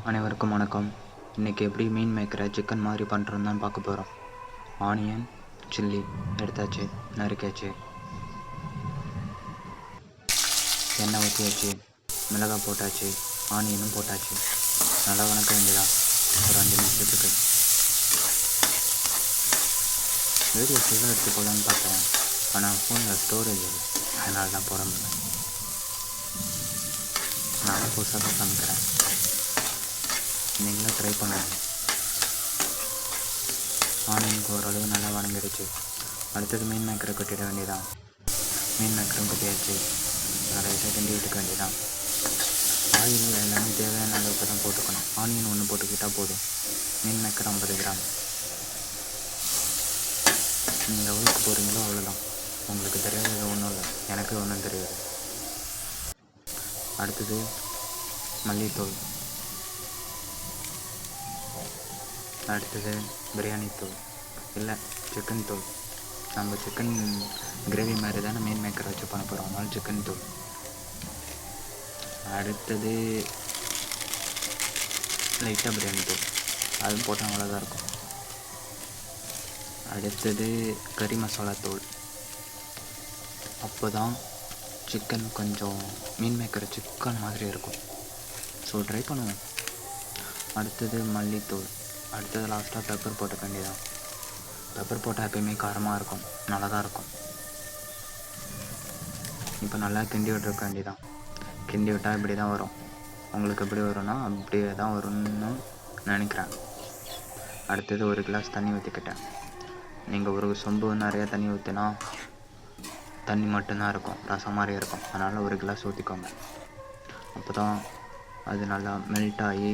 அனைவருக்கும் வணக்கம். இன்றைக்கி எப்படி மீன் மேக்கரை சிக்கன் மாதிரி பண்ணுறோன்னு தான் பார்க்க போகிறோம். ஆனியன், சில்லி எடுத்தாச்சு, நறுக்காச்சு, எண்ணெய் ஊற்றியாச்சு, மிளகாய் போட்டாச்சு, ஆனியனும் போட்டாச்சு. நல்லா வணக்க வேண்டியதான் ஒரு 5 நிமிஷத்துக்கு. வீடியோ ஃபுல்லாக எடுத்து போடலான்னு பார்த்தேன், ஆனால் ஃபோனில் ஸ்டோரேஜ் அதனால தான் போட முடியல. நான் புதுசாக தான் சமைக்கிறேன், நீங்களும் ட்ரை பண்ணுங்கள். ஆனியனுக்கு ஓரளவு நல்லா வணங்கிடுச்சு. அடுத்தது மீன் மேக்கரை கொட்டிட வேண்டியதான். மீன் மேக்கரும் கொட்டியாச்சு, லைட்டாக கிண்டி விட்டுக்க வேண்டியதான். ஆயில் எல்லாமே தேவையான அளவுக்கு தான் போட்டுக்கணும். ஆனியன் ஒன்று போட்டுக்கிட்டால் போதும். மீன் மேக்கர் 50 கிராம். நீங்கள் எவ்வளோக்கு போகிறீங்களோ அவ்வளோதான். உங்களுக்கு தெரியாதது ஒன்றும் இல்லை, எனக்கு ஒன்றும் தெரியாது. அடுத்தது மல்லித்தூள், அடுத்தது பிரியாணி தூள், இல்லை சிக்கன் தூள். நம்ம சிக்கன் கிரேவி மாதிரி தானே மீன் மேக்கரை வச்சு பண்ண போகிறோம், அதனால சிக்கன் தூள். அடுத்தது லைட்டாக பிரியாணி தூள், அதுவும் போட்டால் அவ்வளோதான் இருக்கும். அடுத்தது கறி மசாலா தூள். அப்போ தான் சிக்கன் கொஞ்சம் மீன் மேக்கரை சிக்கன் மாதிரி இருக்கும். ஸோ ட்ரை பண்ணுவோம். அடுத்தது மல்லித்தூள். அடுத்தது லாஸ்ட்டாக பெப்பர் போட்டுக்க வேண்டியதான். பெப்பர் போட்டால் எப்பயுமே காரமாக இருக்கும், நல்லா தான் இருக்கும். இப்போ நல்லா கிண்டி விட்டுருக்க வேண்டியதான். கிண்டி விட்டால் இப்படி தான் வரும். உங்களுக்கு எப்படி வரும்னா அப்படியே தான் வரும்னு நினைக்கிறேன். அடுத்தது 1 கிளாஸ் தண்ணி ஊற்றிக்கிட்டேன். நீங்கள் ஒரு சொம்பு நிறையா தண்ணி ஊற்றினா தண்ணி மட்டும்தான் இருக்கும், ரசம் மாதிரி இருக்கும். அதனால் 1 கிளாஸ் ஊற்றிக்கோங்க. அப்போ தான் அது நல்லா மெல்ட் ஆகி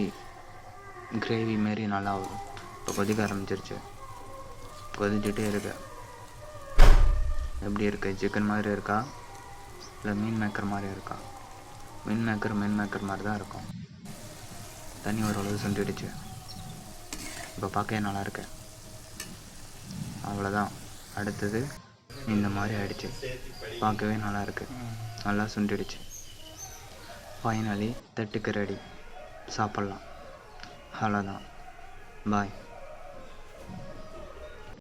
கிரேவி மாரி நல்லா வரும். இப்போ கொதிக்க ஆரம்பிச்சிருச்சு, கொதிச்சுட்டே இருக்கு. எப்படி இருக்குது? சிக்கன் மாதிரி இருக்கா இல்லை மீன் மேக்கர் மாதிரி இருக்கா? மீன் மேக்கர் மாதிரி தான் இருக்கும். தண்ணி ஓரளவு சுண்டிடுச்சு, இப்போ பார்க்கவே நல்லாயிருக்கு. அவ்வளோதான். அடுத்தது இந்த மாதிரி ஆயிடுச்சு, பார்க்கவே நல்லாயிருக்கு, நல்லா சுண்டிடுச்சு. ஃபைனலி தட்டுக்கு ரெடி, சாப்பிட்லாம். அவ்வளோதான். பாய்.